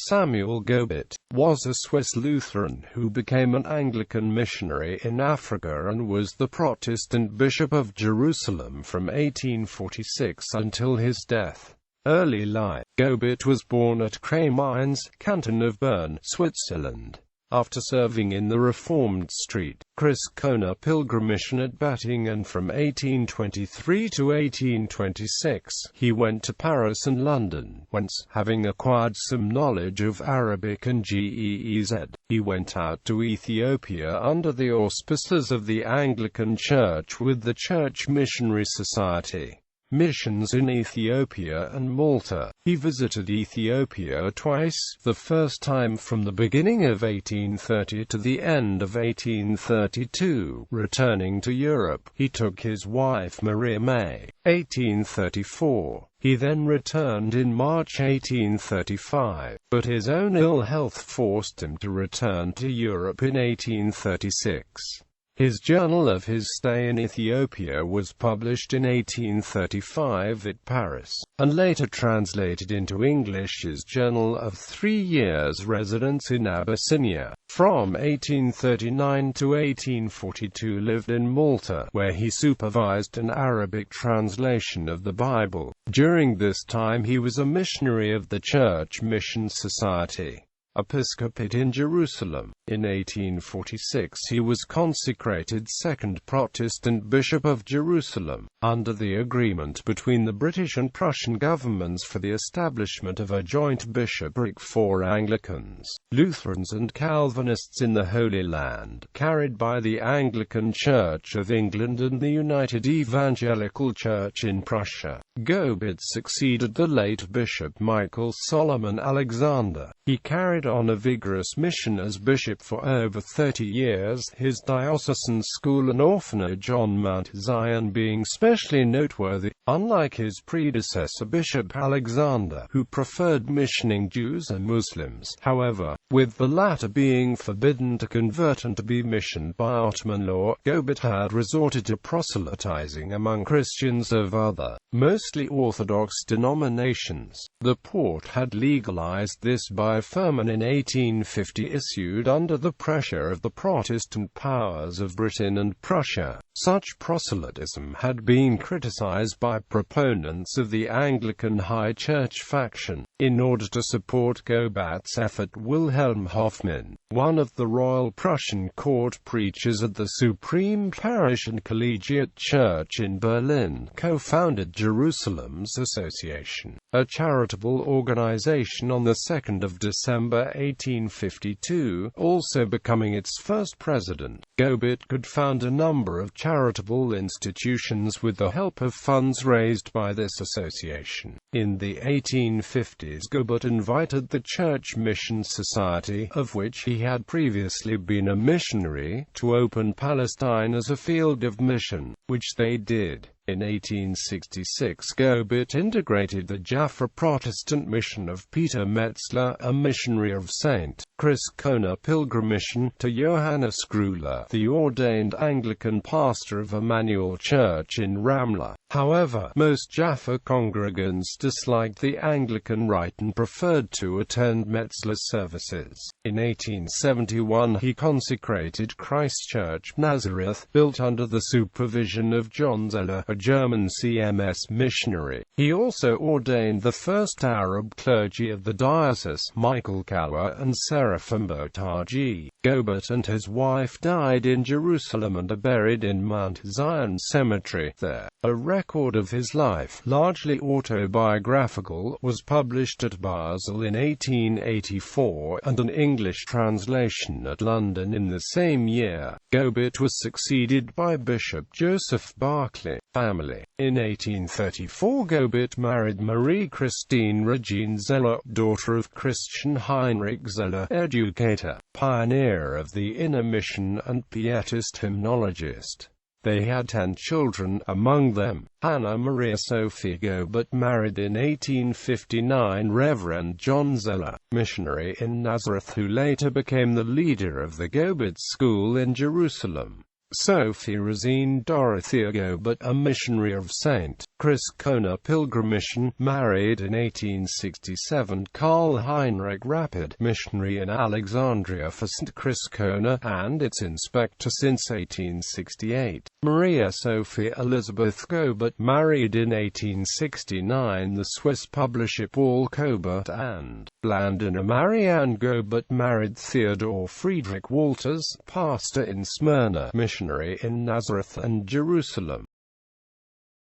Samuel Gobat, was a Swiss Lutheran who became an Anglican missionary in Africa and was the Protestant Bishop of Jerusalem from 1846 until his death. Early life. Gobat was born at Cremines, canton of Bern, Switzerland. After serving in the Reformed Street, Christian Pilgrim mission at Battingen from 1823 to 1826, he went to Paris and London, whence, having acquired some knowledge of Arabic and Ge'ez, he went out to Ethiopia under the auspices of the Anglican Church with the Church Missionary Society. Missions in Ethiopia and Malta. He visited Ethiopia twice, the first time from the beginning of 1830 to the end of 1832. Returning to Europe, he took his wife Maria May, 1834. He then returned in March 1835, but his own ill health forced him to return to Europe in 1836. His journal of his stay in Ethiopia was published in 1835 at Paris, and later translated into English. His journal of 3 years' residence in Abyssinia, from 1839 to 1842, lived in Malta, where he supervised an Arabic translation of the Bible. During this time he was a missionary of the Church Mission Society, Episcopate in Jerusalem. In 1846 he was consecrated second Protestant Bishop of Jerusalem, under the agreement between the British and Prussian governments for the establishment of a joint bishopric for Anglicans, Lutherans and Calvinists in the Holy Land, carried by the Anglican Church of England and the United Evangelical Church in Prussia. Gobat succeeded the late Bishop Michael Solomon Alexander. He carried on a vigorous mission as bishop for over 30 years, his diocesan school and orphanage on Mount Zion being specially noteworthy. Unlike his predecessor Bishop Alexander, who preferred missioning Jews and Muslims, however, with the latter being forbidden to convert and to be missioned by Ottoman law, Gobat had resorted to proselytizing among Christians of other, mostly Orthodox denominations. The Porte had legalized this by a firman in 1850 issued under the pressure of the Protestant powers of Britain and Prussia. Such proselytism had been criticized by proponents of the Anglican High Church faction. In order to support Gobat's effort, Wilhelm Hoffmann, one of the Royal Prussian court preachers at the Supreme Parish and Collegiate Church in Berlin, co-founded Jerusalem's Association, a charitable organization, on the 2nd of December 1852, also becoming its first president. Gobat could found a number of charitable institutions with the help of funds raised by this association. In the 1850s, Gobat invited the Church Mission Society, of which he had previously been a missionary, to open Palestine as a field of mission, which they did. In 1866, Gobat integrated the Jaffa Protestant mission of Peter Metzler, a missionary of St. Christian Pilgrim mission, to Johannes Gruller, the ordained Anglican pastor of Emmanuel Church in Ramla. However, most Jaffa congregants disliked the Anglican rite and preferred to attend Metzler's services. In 1871 he consecrated Christ Church, Nazareth, built under the supervision of John Zeller, a German CMS missionary. He also ordained the first Arab clergy of the diocese, Michael Kawa and Seraphim Botaji. Gobat and his wife died in Jerusalem and are buried in Mount Zion Cemetery there. A record of his life, largely autobiographical, was published at Basel in 1884, and an English translation at London in the same year. Gobat was succeeded by Bishop Joseph Barclay. Family. In 1834 Gobat married Marie Christine Regine Zeller, daughter of Christian Heinrich Zeller, educator, pioneer of the inner mission and pietist hymnologist. They had 10 children, among them, Hannah Maria Sophie Gobat married in 1859 Reverend John Zeller, missionary in Nazareth, who later became the leader of the Gobat School in Jerusalem. Sophie Rosine Dorothea Gobat, a missionary of St. Christona Pilgrim Mission, married in 1867. Karl Heinrich Rapid, missionary in Alexandria for St. Christona, and its inspector since 1868. Maria Sophie Elizabeth Gobat, married in 1869. The Swiss publisher Paul Gobat and Blandina Marianne Gobat married Theodore Friedrich Walters, pastor in Smyrna, missionary in Nazareth and Jerusalem.